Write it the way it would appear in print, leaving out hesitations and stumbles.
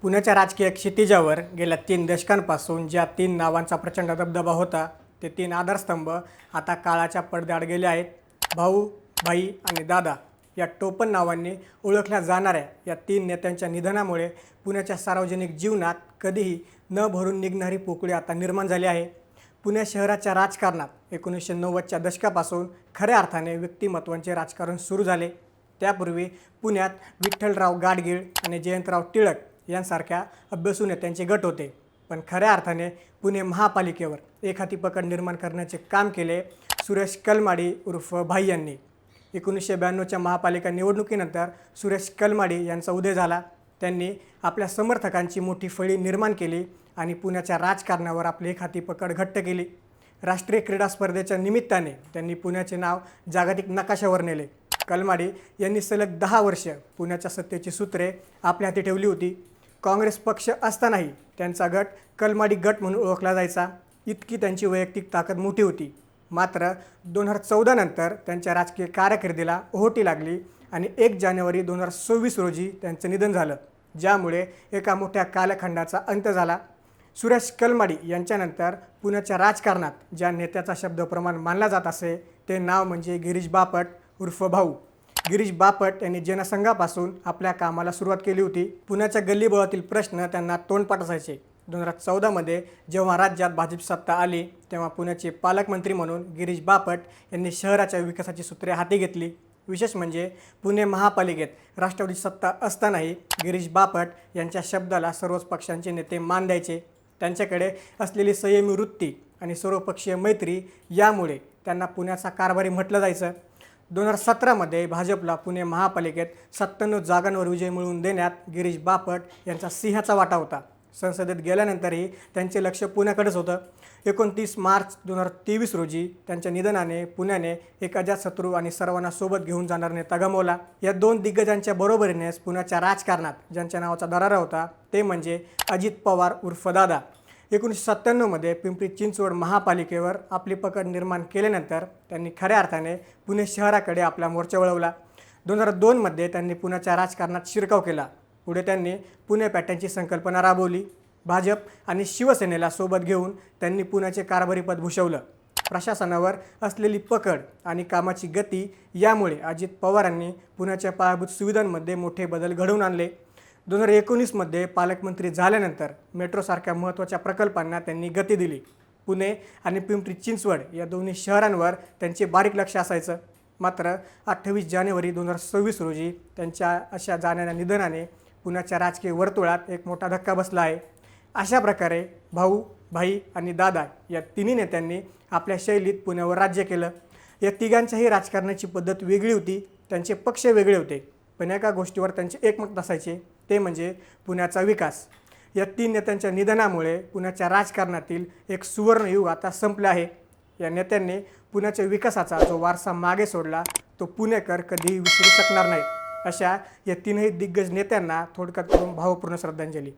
पुण्याच्या राजकीय क्षितिजावर गेल्या 3 दशकांपासून ज्या 3 नावांचा प्रचंड दबदबा होता, ते 3 आधारस्तंभ आता काळाच्या पडद्याआड गेले आहेत. भाऊ, भाई आणि दादा या टोपण नावांनी ओळखल्या जाणाऱ्या या 3 नेत्यांच्या निधनामुळे पुण्याच्या सार्वजनिक जीवनात कधीही न भरून निघणारी पोकळी आता निर्माण झाली आहे. पुणे शहराच्या राजकारणात 1990च्या दशकापासून खऱ्या अर्थाने व्यक्तिमत्वांचे राजकारण सुरू झाले. त्यापूर्वी पुण्यात विठ्ठलराव गाडगीळ आणि जयंतराव टिळक यांसारख्या अभ्यासू नेत्यांचे गट होते. पण खऱ्या अर्थाने पुणे महापालिकेवर एक हाती पकड निर्माण करण्याचे काम केले सुरेश कलमाडी उर्फ भाई यांनी. 1992च्या महापालिका निवडणुकीनंतर सुरेश कलमाडी यांचा उदय झाला. त्यांनी आपल्या समर्थकांची मोठी फळी निर्माण केली आणि पुण्याच्या राजकारणावर आपली एक हाती पकड घट्ट केली. राष्ट्रीय क्रीडा स्पर्धेच्या निमित्ताने त्यांनी पुण्याचे नाव जागतिक नकाशावर नेले. कलमाडी यांनी सलग 10 वर्ष पुण्याच्या सत्तेची सूत्रे आपल्या हाती ठेवली होती. काँग्रेस पक्ष असतानाही त्यांचा गट कलमाडी गट म्हणून ओळखला जायचा. इतकी त्यांची वैयक्तिक ताकद मोठी होती. मात्र 2014 नंतर त्यांच्या राजकीय कारकिर्दीला ओहोटी लागली आणि 1 जानेवारी 2026 रोजी त्यांचं निधन झालं, ज्यामुळे एका मोठ्या कालखंडाचा अंत झाला. सुरेश कलमाडी यांच्यानंतर पुण्याच्या राजकारणात ज्या नेत्याचा शब्दप्रमाण मानला जात असे ते नाव म्हणजे गिरीश बापट उर्फ भाऊ. गिरीश बापट यांनी जनसंघापासून आपल्या कामाला सुरुवात केली होती. पुण्याच्या गल्लीबोळातील प्रश्न त्यांना तोंडपाठ असायचे. 2014मध्ये जेव्हा राज्यात भाजप सत्ता आली तेव्हा पुण्याचे पालकमंत्री म्हणून गिरीश बापट यांनी शहराच्या विकासाची सूत्रे हाती घेतली. विशेष म्हणजे पुणे महापालिकेत राष्ट्रवादी सत्ता असतानाही गिरीश बापट यांच्या शब्दाला सर्वच पक्षांचे नेते मान द्यायचे. त्यांच्याकडे असलेली संयमी वृत्ती आणि सर्वपक्षीय मैत्री यामुळे त्यांना पुण्याचा कारभारी म्हटलं जायचं. 2017मध्ये भाजपला पुणे महापालिकेत 97 जागांवर विजय मिळवून देण्यात गिरीश बापट यांचा सिंहाचा वाटा होता. संसदेत गेल्यानंतरही त्यांचे लक्ष पुण्याकडेच होतं. 29 मार्च 2023 रोजी त्यांच्या निधनाने पुण्याने एक अजातशत्रू आणि सर्वांना सोबत घेऊन जाणारा नेता गमावला. या 2 दिग्गजांच्या बरोबरीनेच पुण्याच्या राजकारणात ज्यांच्या नावाचा दरारा होता ते म्हणजे अजित पवार उर्फ दादा. 1997मध्ये पिंपरी चिंचवड महापालिकेवर आपली पकड निर्माण केल्यानंतर त्यांनी खऱ्या अर्थाने पुणे शहराकडे आपला मोर्चा वळवला. 2002मध्ये त्यांनी पुण्याच्या राजकारणात शिरकाव केला. पुढे त्यांनी पुणे पॅटर्नची संकल्पना राबवली. भाजप आणि शिवसेनेला सोबत घेऊन त्यांनी पुण्याचे कारभारीपद भूषवलं. प्रशासनावर असलेली पकड आणि कामाची गती यामुळे अजित पवारांनी पुण्याच्या पायाभूत सुविधांमध्ये मोठे बदल घडवून आणले. 2019मध्ये पालकमंत्री झाल्यानंतर मेट्रोसारख्या महत्त्वाच्या प्रकल्पांना त्यांनी गती दिली. पुणे आणि पिंपरी चिंचवड या दोन्ही शहरांवर त्यांचे बारीक लक्ष असायचं. मात्र 28 जानेवारी 2026 रोजी त्यांच्या अशा जाणाऱ्या निधनाने पुण्याच्या राजकीय वर्तुळात एक मोठा धक्का बसला आहे. अशा प्रकारे भाऊ, भाई आणि दादा या तिन्ही नेत्यांनी आपल्या शैलीत पुण्यावर राज्य केलं. या तिघांच्याही राजकारणाची पद्धत वेगळी होती. त्यांचे पक्ष वेगळे होते, पण एका गोष्टीवर त्यांचे एकमत असायचे, ते म्हणजे पुण्याचा विकास. या 3 नेत्यांच्या निधनामुळे पुण्याच्या राजकारणातील एक सुवर्णयुग आता संपलं आहे. या नेत्यांनी पुण्याच्या विकासाचा जो वारसा मागे सोडला तो पुणेकर कधीही विसरू शकणार नाहीत. अशा या 3ही दिग्गज नेत्यांना थोडक्यात करून भावपूर्ण श्रद्धांजली.